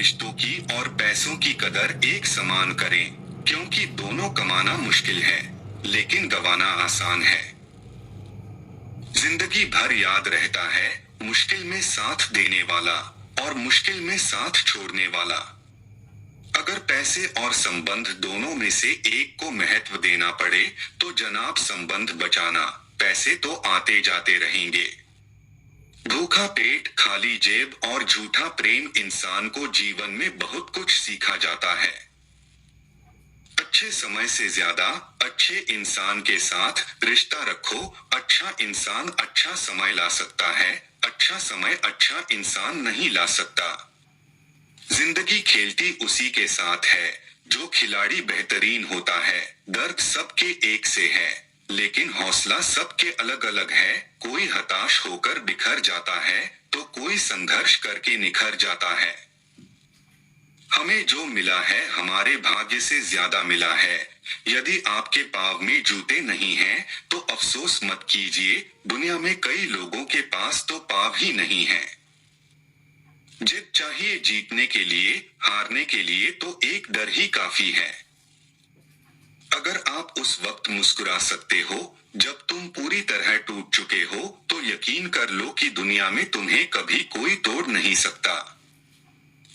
रिश्तों की और पैसों की कदर एक समान करें, क्योंकि दोनों कमाना मुश्किल है, लेकिन गंवाना आसान है। जिंदगी भर याद रहता है, मुश्किल में साथ देने वाला और मुश्किल में साथ छोड़ने वाला। अगर पैसे और संबंध दोनों में से एक को महत्व देना पड़े, तो जनाब संबंध बचाना, पैसे तो आते जाते रहेंगे। भूखा पेट, खाली जेब और झूठा प्रेम इंसान को जीवन में बहुत कुछ सिखा जाता है। अच्छे समय से ज्यादा अच्छे इंसान के साथ रिश्ता रखो। अच्छा इंसान अच्छा समय ला सकता है, अच्छा समय अच्छा इंसान नहीं ला सकता। जिंदगी खेलती उसी के साथ है जो खिलाड़ी बेहतरीन होता है। दर्द सबके एक से है, लेकिन हौसला सबके अलग अलग है। कोई हताश होकर बिखर जाता है, तो कोई संघर्ष करके निखर जाता है। हमें जो मिला है हमारे भाग्य से ज्यादा मिला है। यदि आपके पाँव में जूते नहीं हैं, तो अफसोस मत कीजिए, दुनिया में कई लोगों के पास तो पाँव ही नहीं है। जिद चाहिए जीतने के लिए, हारने के लिए तो एक डर ही काफी है। अगर आप उस वक्त मुस्कुरा सकते हो जब तुम पूरी तरह टूट चुके हो, तो यकीन कर लो कि दुनिया में तुम्हें कभी कोई तोड़ नहीं सकता।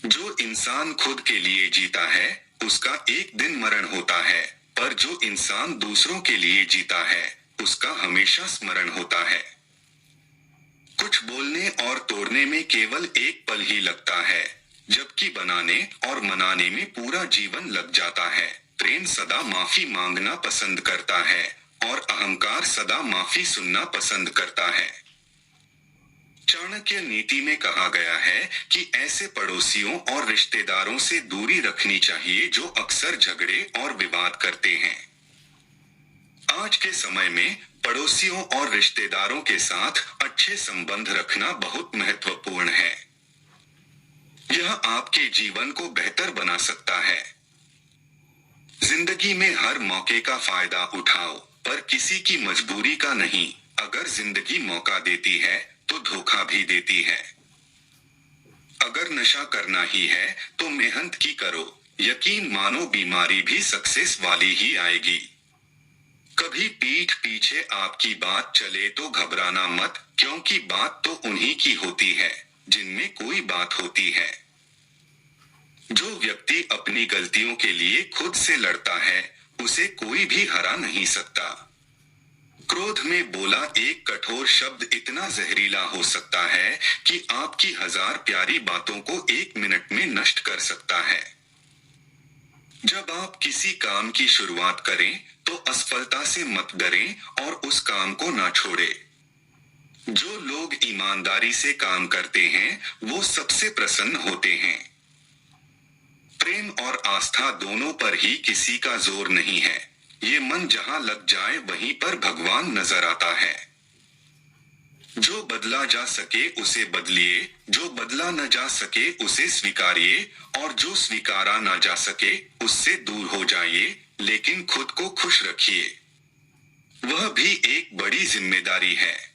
जो इंसान खुद के लिए जीता है, उसका एक दिन मरण होता है, पर जो इंसान दूसरों के लिए जीता है, उसका हमेशा स्मरण होता है। कुछ बोलने और तोड़ने में केवल एक पल ही लगता है, जबकि बनाने और मनाने में पूरा जीवन लग जाता है। प्रेम सदा माफी मांगना पसंद करता है और अहंकार सदा माफी सुनना पसंद करता है। चाणक्य नीति में कहा गया है कि ऐसे पड़ोसियों और रिश्तेदारों से दूरी रखनी चाहिए जो अक्सर झगड़े और विवाद करते हैं। आज के समय में पड़ोसियों और रिश्तेदारों के साथ अच्छे संबंध रखना बहुत महत्वपूर्ण है। यह आपके जीवन को बेहतर बना सकता है। जिंदगी में हर मौके का फायदा उठाओ, पर किसी की मजबूरी का नहीं। अगर जिंदगी मौका देती है, तो धोखा भी देती है। अगर नशा करना ही है, तो मेहनत की करो। यकीन मानो बीमारी भी सक्सेस वाली ही आएगी। कभी पीठ पीछे आपकी बात चले तो घबराना मत, क्योंकि बात तो उन्हीं की होती है जिनमें कोई बात होती है। जो व्यक्ति अपनी गलतियों के लिए खुद से लड़ता है, उसे कोई भी हरा नहीं सकता। क्रोध में बोला एक कठोर शब्द इतना जहरीला हो सकता है कि आपकी 1000 प्यारी बातों को 1 मिनट में नष्ट कर सकता है। जब आप किसी काम की शुरुआत करें, तो असफलता से मत डरें और उस काम को ना छोड़ें। जो लोग ईमानदारी से काम करते हैं, वो सबसे प्रसन्न होते हैं। प्रेम और आस्था दोनों पर ही किसी का जोर नहीं है। ये मन जहां लग जाए वहीं पर भगवान नजर आता है। जो बदला जा सके उसे बदलिए, जो बदला न जा सके उसे स्वीकारिए, और जो स्वीकारा न जा सके उससे दूर हो जाइए, लेकिन खुद को खुश रखिए। वह भी एक बड़ी जिम्मेदारी है।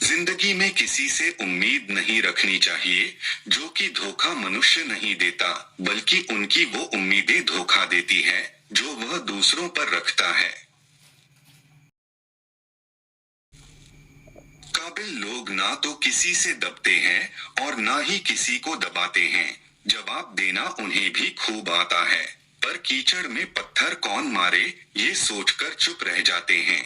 जिंदगी में किसी से उम्मीद नहीं रखनी चाहिए, जो कि धोखा मनुष्य नहीं देता, बल्कि उनकी वो उम्मीदें धोखा देती है जो वह दूसरों पर रखता है। काबिल लोग ना तो किसी से दबते हैं और ना ही किसी को दबाते हैं। जवाब देना उन्हें भी खूब आता है, पर कीचड़ में पत्थर कौन मारे, ये सोचकर चुप रह जाते हैं।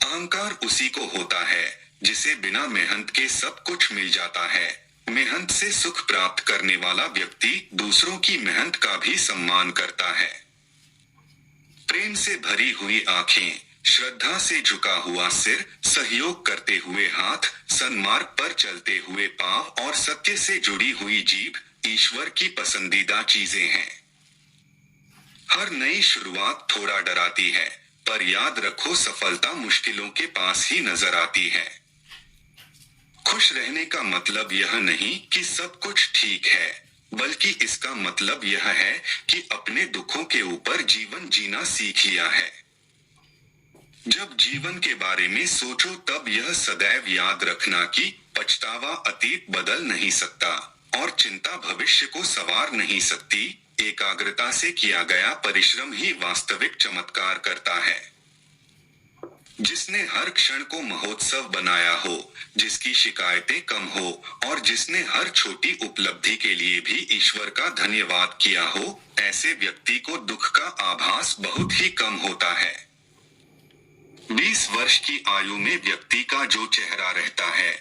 अहंकार उसी को होता है जिसे बिना मेहनत के सब कुछ मिल जाता है। मेहनत से सुख प्राप्त करने वाला व्यक्ति दूसरों की मेहनत का भी सम्मान करता है। प्रेम से भरी हुई आंखें, श्रद्धा से झुका हुआ सिर, सहयोग करते हुए हाथ, सन्मार्ग पर चलते हुए पांव और सत्य से जुड़ी हुई जीभ ईश्वर की पसंदीदा चीजें हैं। हर नई शुरुआत थोड़ा डराती है, पर याद रखो सफलता मुश्किलों के पास ही नजर आती है। खुश रहने का मतलब यह नहीं कि सब कुछ ठीक है, बल्कि इसका मतलब यह है कि अपने दुखों के ऊपर जीवन जीना सीख लिया है। जब जीवन के बारे में सोचो तब यह सदैव याद रखना कि पछतावा अतीत बदल नहीं सकता, और चिंता भविष्य को संवार नहीं सकती। एकाग्रता से किया गया परिश्रम ही वास्तविक चमत्कार करता है। जिसने हर क्षण को महोत्सव बनाया हो, जिसकी शिकायतें कम हो और जिसने हर छोटी उपलब्धि के लिए भी ईश्वर का धन्यवाद किया हो, ऐसे व्यक्ति को दुख का आभास बहुत ही कम होता है। 20 वर्ष की आयु में व्यक्ति का जो चेहरा रहता है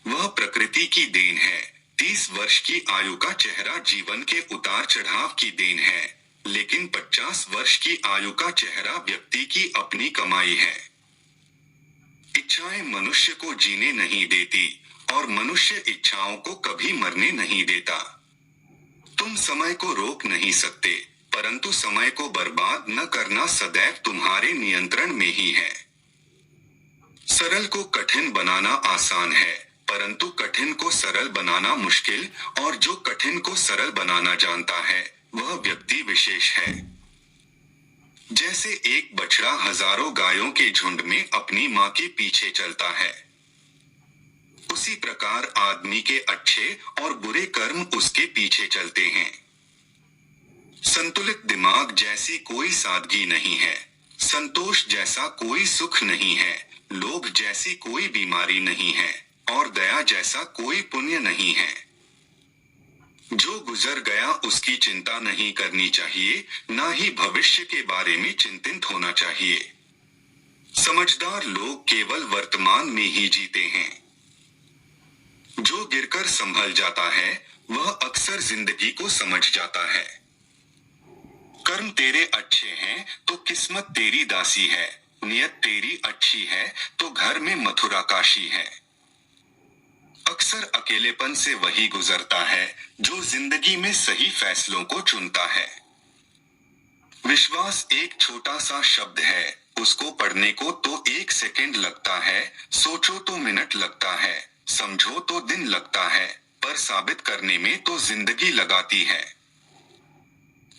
वह प्रकृति की देन है। 30 वर्ष की आयु का चेहरा जीवन के उतार चढ़ाव की देन है, लेकिन 50 वर्ष की आयु का चेहरा व्यक्ति की अपनी कमाई है। इच्छाएं मनुष्य को जीने नहीं देती और मनुष्य इच्छाओं को कभी मरने नहीं देता। तुम समय को रोक नहीं सकते, परंतु समय को बर्बाद न करना सदैव तुम्हारे नियंत्रण में ही है। सरल को कठिन बनाना आसान है, परंतु कठिन को सरल बनाना मुश्किल, और जो कठिन को सरल बनाना जानता है वह व्यक्ति विशेष है। जैसे एक बछड़ा हजारों गायों के झुंड में अपनी मां के पीछे चलता है, उसी प्रकार आदमी के अच्छे और बुरे कर्म उसके पीछे चलते हैं। संतुलित दिमाग जैसी कोई सादगी नहीं है, संतोष जैसा कोई सुख नहीं है, लोभ जैसी कोई बीमारी नहीं है और दया जैसा कोई पुण्य नहीं है। जो गुजर गया उसकी चिंता नहीं करनी चाहिए, ना ही भविष्य के बारे में चिंतित होना चाहिए। समझदार लोग केवल वर्तमान में ही जीते हैं। जो गिरकर संभल जाता है वह अक्सर जिंदगी को समझ जाता है। कर्म तेरे अच्छे हैं तो किस्मत तेरी दासी है, नियत तेरी अच्छी है तो घर में मथुरा काशी है। अक्सर अकेलेपन से वही गुजरता है जो जिंदगी में सही फैसलों को चुनता है। विश्वास एक छोटा सा शब्द है, उसको पढ़ने को तो 1 सेकंड लगता है, सोचो तो मिनट लगता है, समझो तो दिन लगता है, पर साबित करने में तो जिंदगी लगाती है।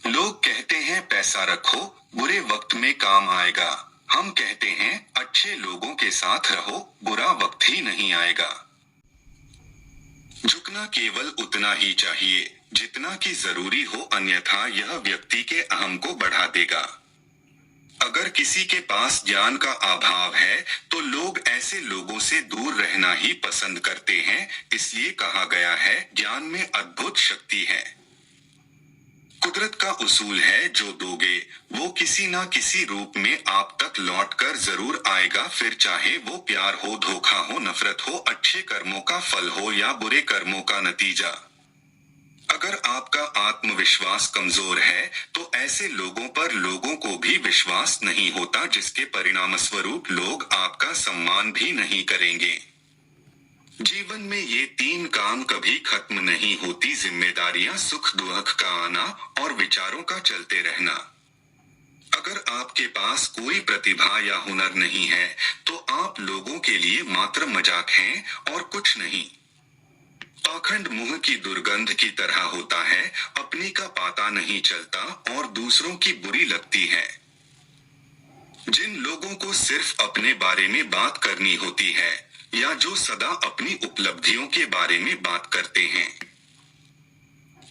लोग कहते हैं पैसा रखो, बुरे वक्त में काम आएगा। हम कहते हैं अच्छे लोगों के साथ रहो, बुरा वक्त ही नहीं आएगा। झुकना केवल उतना ही चाहिए जितना कि जरूरी हो, अन्यथा यह व्यक्ति के अहम को बढ़ा देगा। अगर किसी के पास ज्ञान का अभाव है तो लोग ऐसे लोगों से दूर रहना ही पसंद करते हैं। इसलिए कहा गया है ज्ञान में अद्भुत शक्ति है। कुदरत का उसूल है जो दोगे वो किसी ना किसी रूप में आप तक लौट कर जरूर आएगा, फिर चाहे वो प्यार हो, धोखा हो, नफरत हो, अच्छे कर्मों का फल हो या बुरे कर्मों का नतीजा। अगर आपका आत्मविश्वास कमजोर है तो ऐसे लोगों पर लोगों को भी विश्वास नहीं होता, जिसके परिणाम स्वरूप लोग आपका सम्मान भी नहीं करेंगे। जीवन में ये 3 काम कभी खत्म नहीं होती, जिम्मेदारियां, सुख दुख का आना और विचारों का चलते रहना। अगर आपके पास कोई प्रतिभा या हुनर नहीं है तो आप लोगों के लिए मात्र मजाक हैं और कुछ नहीं। पाखंड मुंह की दुर्गंध की तरह होता है, अपनी का पता नहीं चलता और दूसरों की बुरी लगती है। जिन लोगों को सिर्फ अपने बारे में बात करनी होती है या जो सदा अपनी उपलब्धियों के बारे में बात करते हैं।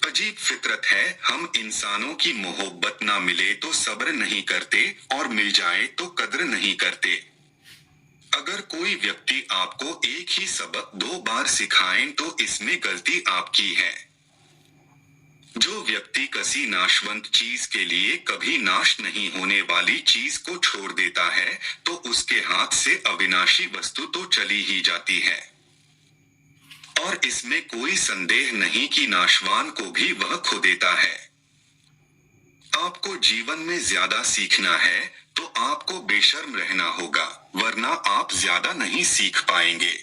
अजीब फितरत है, हम इंसानों की मोहब्बत ना मिले तो सब्र नहीं करते और मिल जाए तो कद्र नहीं करते। अगर कोई व्यक्ति आपको एक ही सबक 2 बार सिखाए तो इसमें गलती आपकी है। जो व्यक्ति किसी नाशवंत चीज के लिए कभी नाश नहीं होने वाली चीज को छोड़ देता है तो उसके हाथ से अविनाशी वस्तु तो चली ही जाती है। और इसमें कोई संदेह नहीं कि नाशवान को भी वह खो देता है। आपको जीवन में ज्यादा सीखना है तो आपको बेशर्म रहना होगा, वरना आप ज्यादा नहीं सीख पाएंगे।